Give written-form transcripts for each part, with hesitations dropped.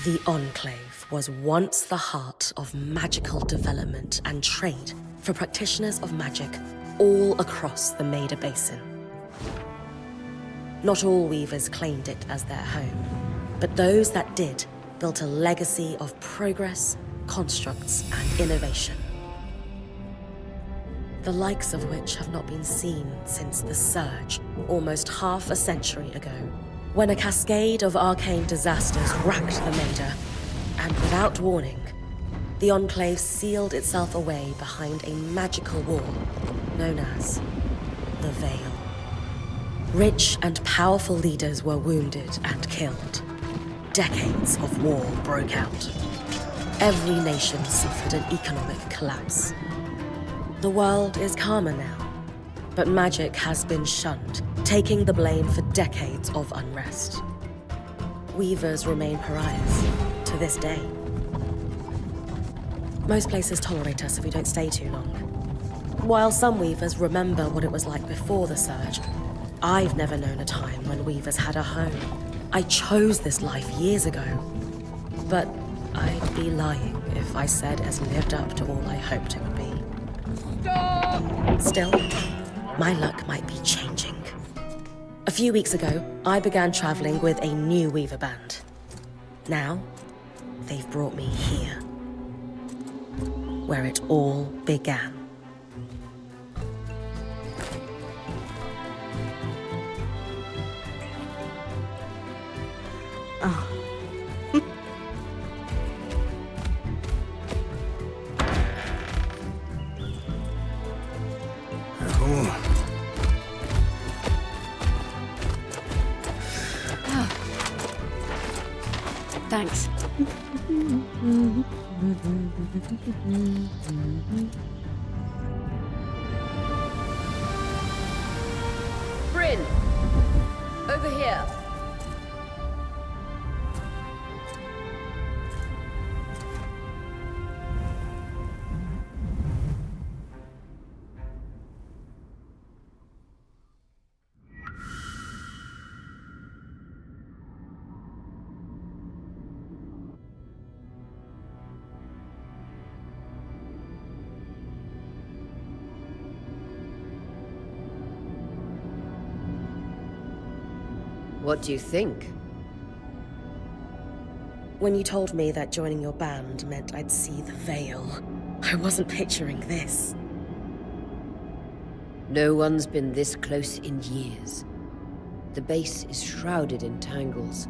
The Enclave was once the heart of magical development and trade for practitioners of magic all across the Maida Basin. Not all weavers claimed it as their home, but those that did built a legacy of progress, constructs, and innovation, the likes of which have not been seen since the Surge, almost half a century ago, when a cascade of arcane disasters racked the Maida, and without warning, the Enclave sealed itself away behind a magical wall known as the Veil. Rich and powerful leaders were wounded and killed. Decades of war broke out. Every nation suffered an economic collapse. The world is calmer now, but magic has been shunned, taking the blame for decades of unrest. Weavers remain pariahs to this day. Most places tolerate us if we don't stay too long. While some weavers remember what it was like before the Surge, I've never known a time when weavers had a home. I chose this life years ago, but I'd be lying if I said it's lived up to all I hoped it would be. Stop! Still, my luck might be changing. A few weeks ago, I began traveling with a new weaver band. Now, they've brought me here, where it all began. Oh. Thanks. Bryn! Over here! What do you think? When you told me that joining your band meant I'd see the Veil, I wasn't picturing this. No one's been this close in years. The base is shrouded in tangles.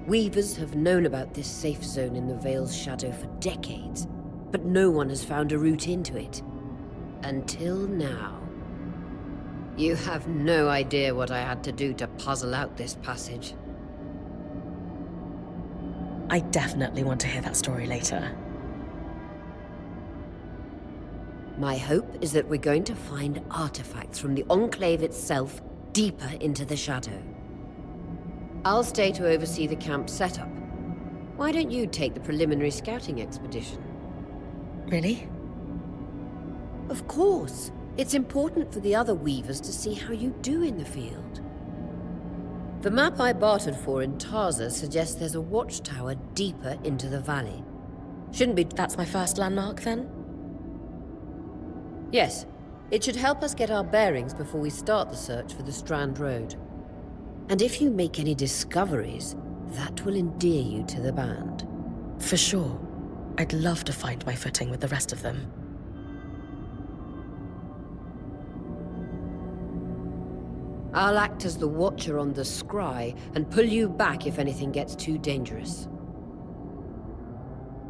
Weavers have known about this safe zone in the Veil's shadow for decades, but no one has found a route into it. Until now. You have no idea what I had to do to puzzle out this passage. I definitely want to hear that story later. My hope is that we're going to find artifacts from the Enclave itself deeper into the shadow. I'll stay to oversee the camp setup. Why don't you take the preliminary scouting expedition? Really? Of course. It's important for the other weavers to see how you do in the field. The map I bartered for in Tarza suggests there's a watchtower deeper into the valley. Shouldn't be... That's my first landmark, then? Yes. It should help us get our bearings before we start the search for the Strand Road. And if you make any discoveries, that will endear you to the band. For sure. I'd love to find my footing with the rest of them. I'll act as the watcher on the scry and pull you back if anything gets too dangerous.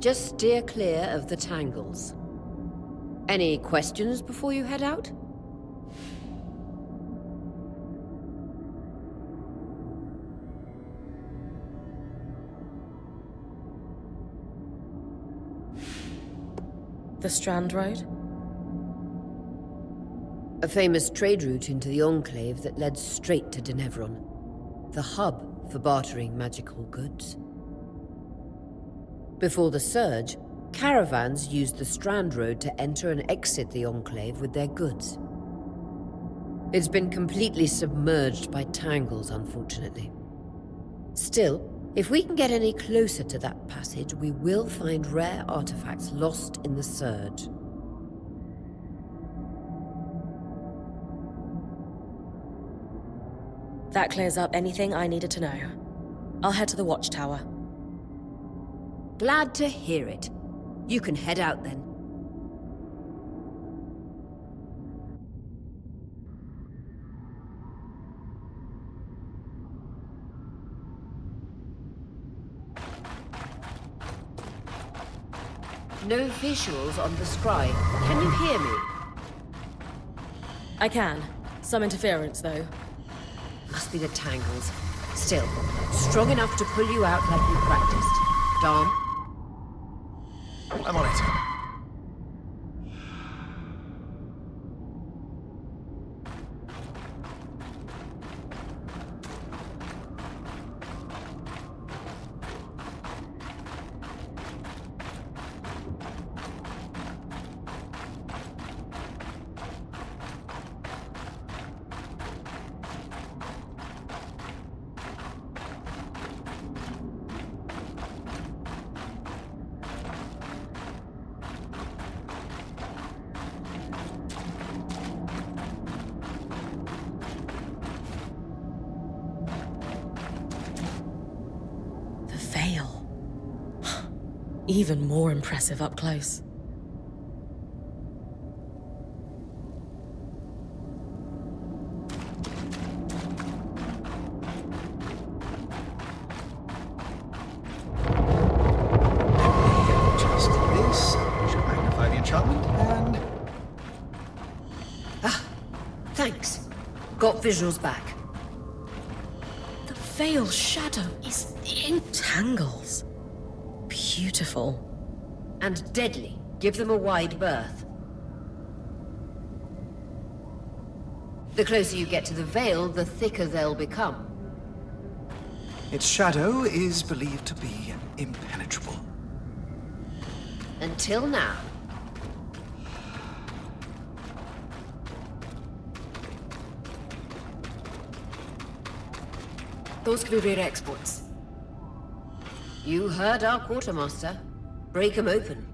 Just steer clear of the tangles. Any questions before you head out? The Strand Road? A famous trade route into the Enclave that led straight to Denevron, the hub for bartering magical goods. Before the Surge, caravans used the Strand Road to enter and exit the Enclave with their goods. It's been completely submerged by tangles, unfortunately. Still, If we can get any closer to that passage, we will find rare artifacts lost in the surge. That clears up anything I needed to know. I'll head to the watchtower. Glad to hear it. You can head out then. No visuals on the scribe. Can you hear me? I can. Some interference, though. Must be the tangles. Still, strong enough to pull you out like you practiced. Dom? I'm on it. Even more impressive up close. Just this. Should magnify the enchantment and... Ah, thanks. Got visuals back. The veil's shadow is in tangles. Beautiful. And deadly. Give them a wide berth. The closer you get to the veil, the thicker they'll become. its shadow is believed to be impenetrable. Until now. Those could be rare exports. You heard our quartermaster. Break 'em open.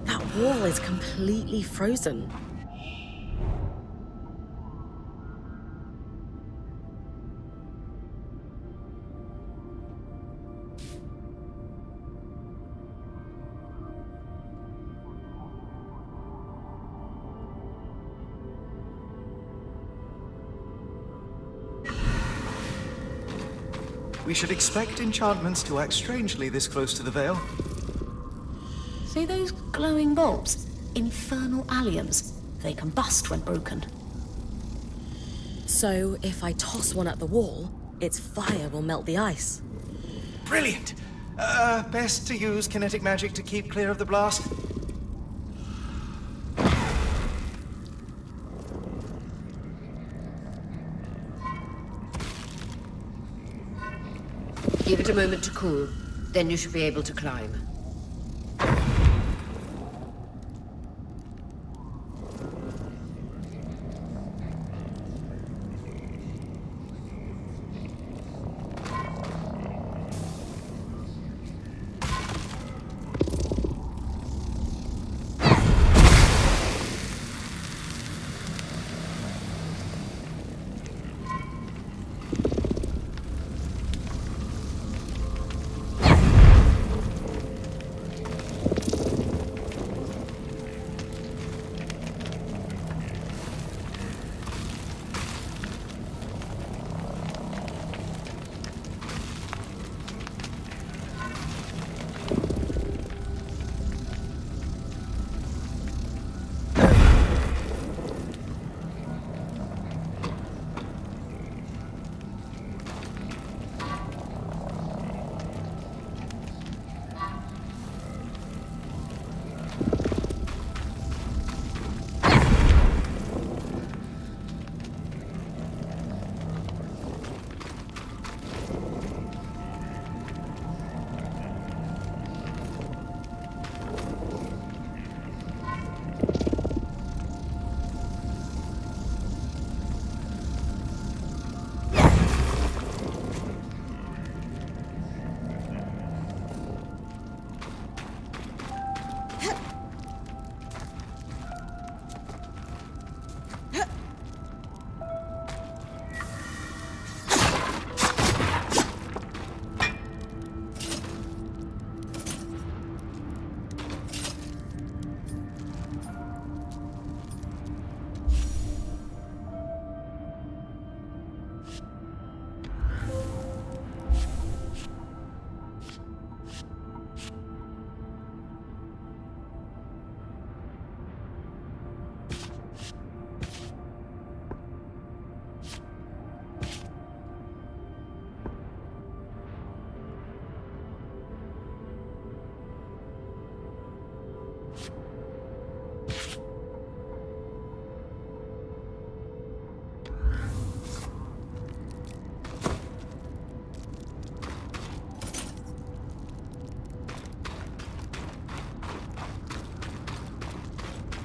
That wall is completely frozen. We should expect enchantments to act strangely this close to the veil. See those glowing bulbs? Infernal alliums. They combust when broken. So, if I toss one at the wall, its fire will melt the ice. Brilliant! Best to use kinetic magic to keep clear of the blast. Give it a moment to cool. Then you should be able to climb.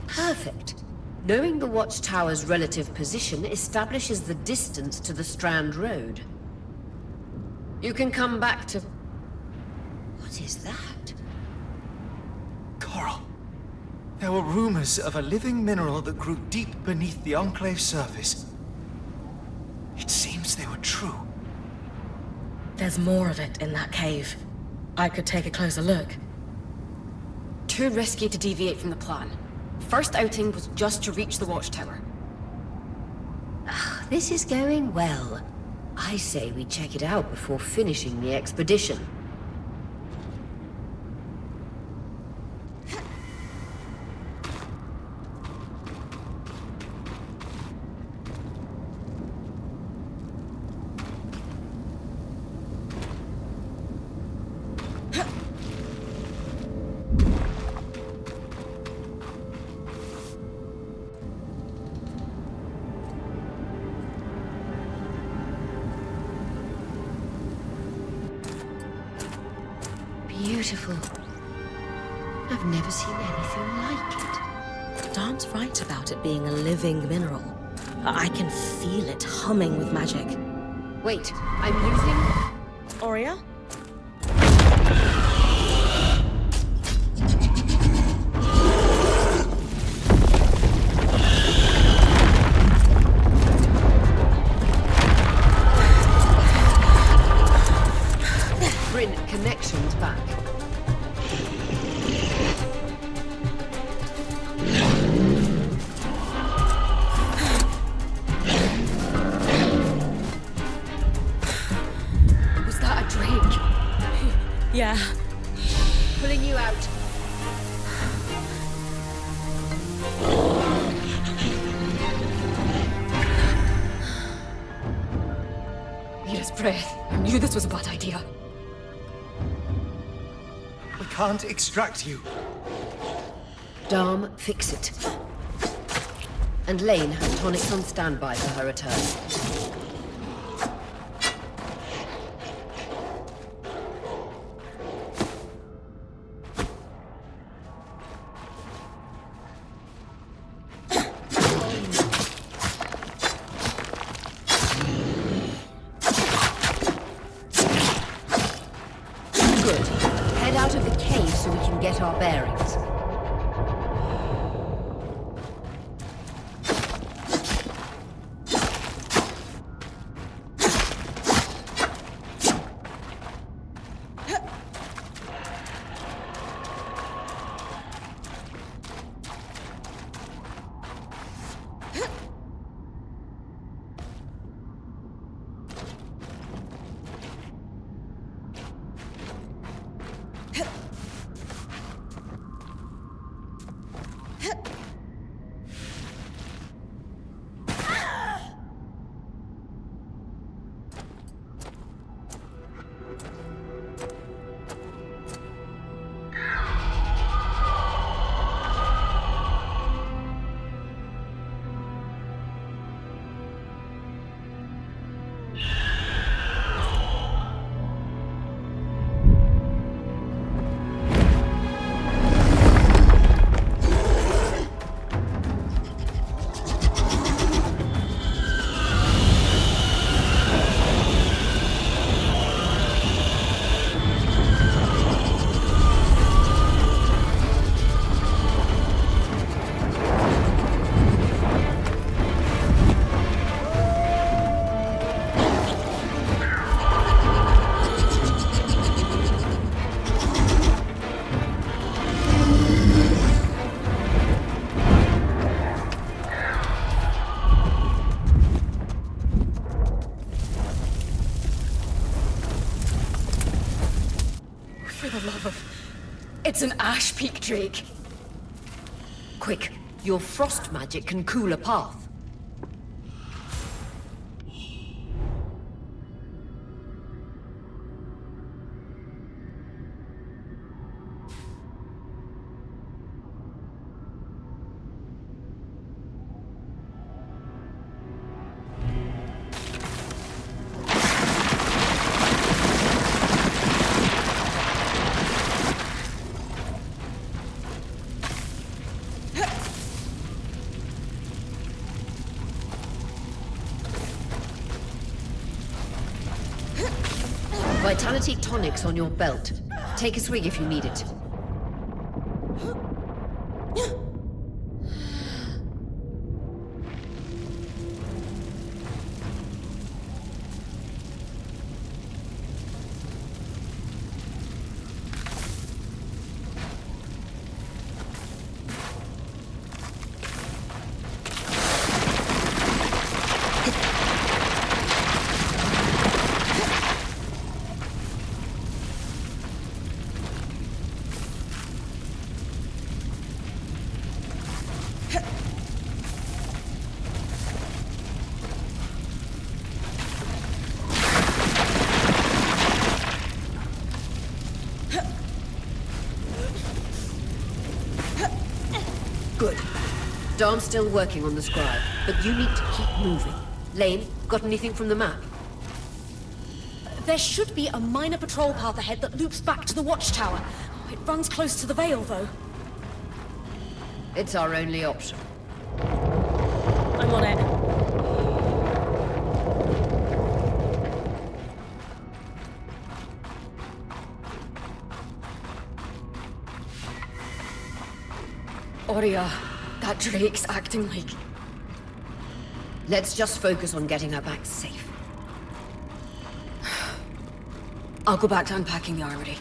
Perfect. Knowing the watchtower's relative position establishes the distance to the Strand Road. You can come back to... What is that? Coral. There were rumors of a living mineral that grew deep beneath the Enclave's surface. It seems they were true. There's more of it in that cave. I could take a closer look. Too risky to deviate from the plan. First outing was just to reach the watchtower. This is going well. I say we check it out before finishing the expedition. Beautiful. I've never seen anything like it. Dan's right about it being a living mineral. I can feel it humming with magic. Wait, I'm losing... Aurea? Bryn, connections back. Was that a drake? Yeah. Pulling you out. Need his breath. I knew this was a bad idea. We can't extract you. Dom, fix it. And Lane has tonics on standby for her return. Good. Head out of the cave so we can get our bearings. For the love of... It's an Ash Peak drake. Quick, your frost magic can cool a path. Vitality tonics on your belt. Take a swig if you need it. Good. Dom's still working on the scribe, but you need to keep moving. Lane, got anything from the map? There should be a minor patrol path ahead that loops back to the watchtower. It runs close to the Vale, though. It's our only option. I'm on it. Aurea, that Drake's acting like... Let's just focus on getting her back safe. I'll go back to unpacking the armory.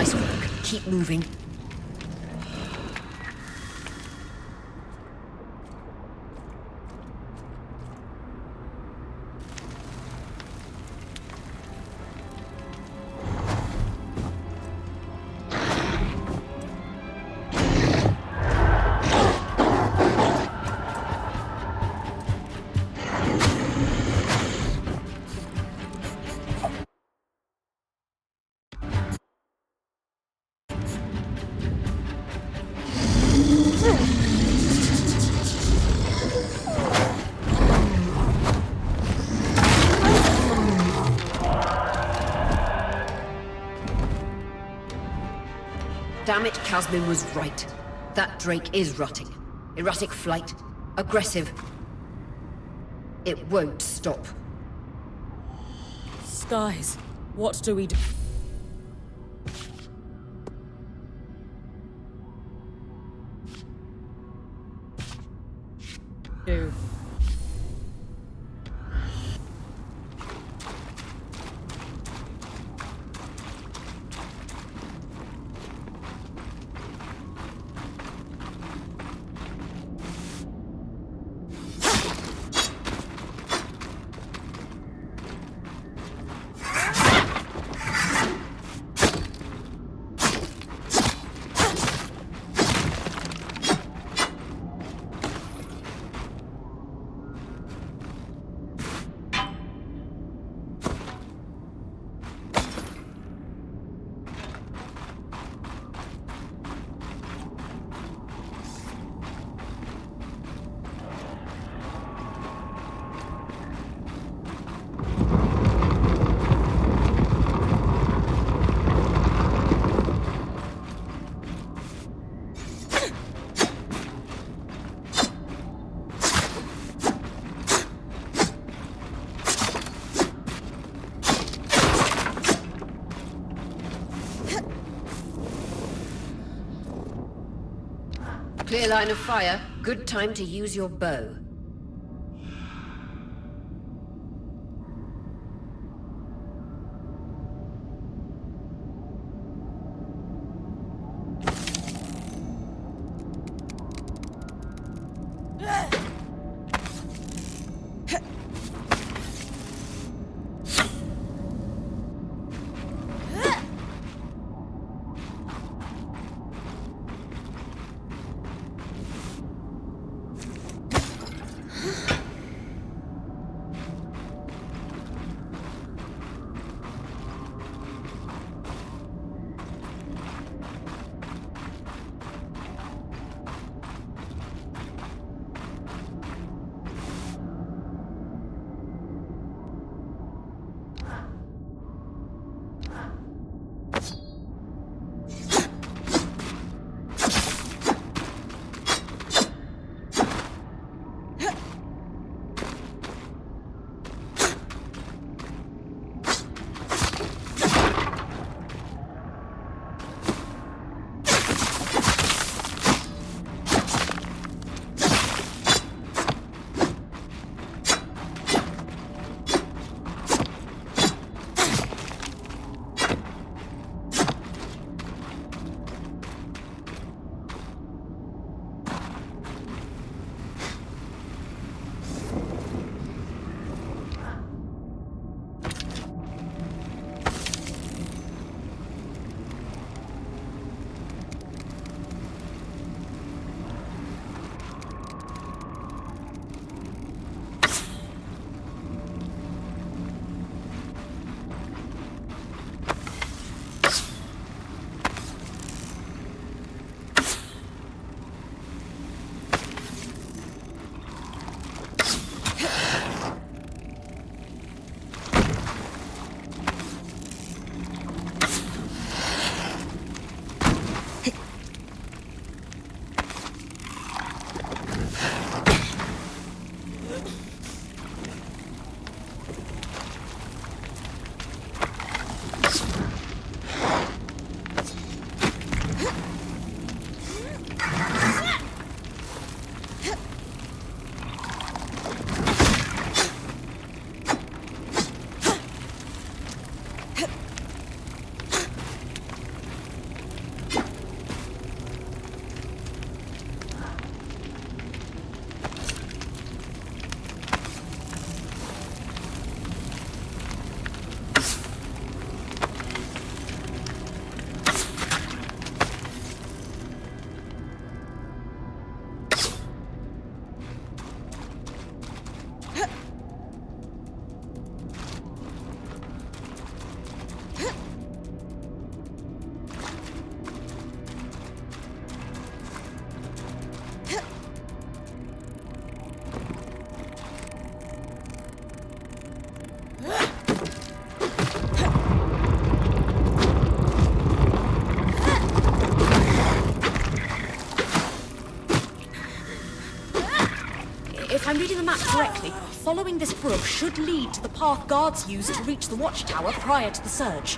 Nice work. Keep moving. Damn it, Casmin was right. That Drake is rotting. Erratic flight. Aggressive. It won't stop. Skies, what do we do? Clear line of fire. Good time to use your bow. map correctly, following this brook should lead to the path guards used to reach the watchtower prior to the surge.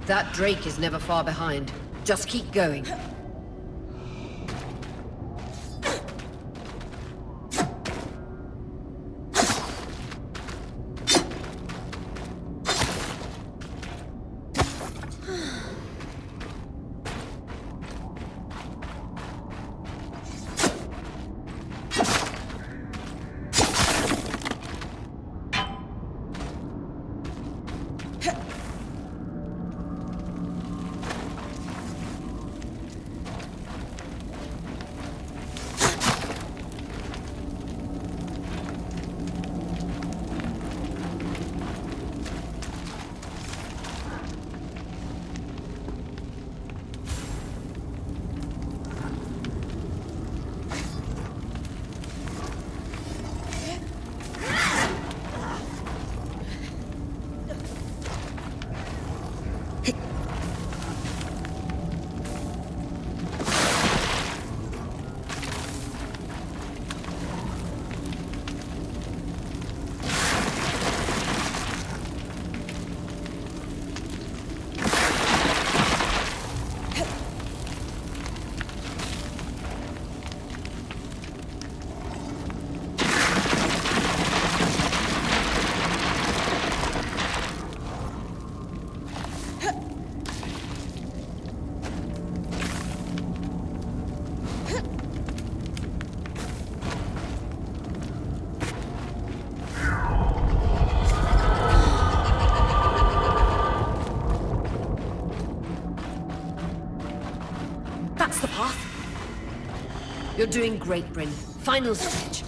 That Drake is never far behind. Just keep going. You're doing great, Bryn. Final stretch.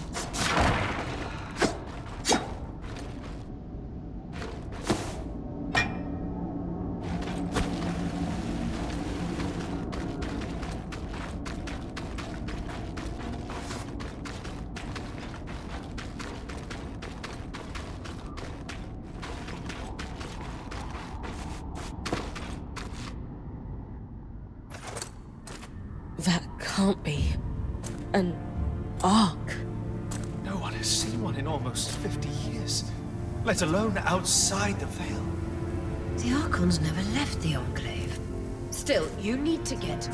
That can't be an ark. No one has seen one in almost 50 years, let alone outside the Veil. The Archons never left the Enclave. Still, you need to get...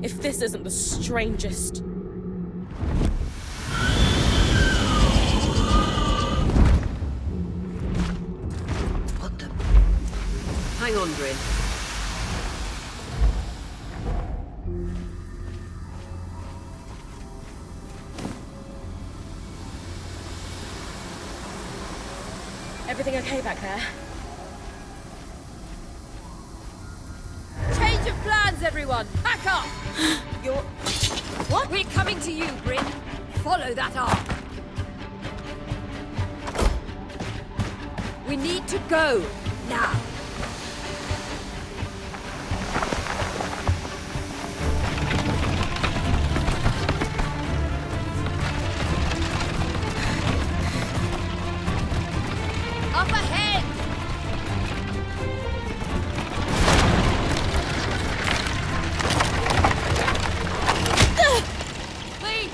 If this isn't the strangest... What the... Hang on, Bryn. Everything okay back there? Change of plans, everyone! Back up! You're... What? We're coming to you, Bryn. Follow that arc. We need to go, now. Up ahead! Please!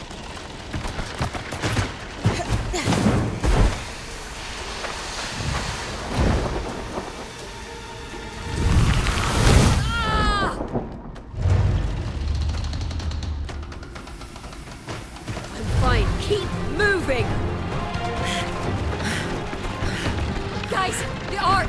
Ah! I'm fine. Keep moving! Guys, the arc!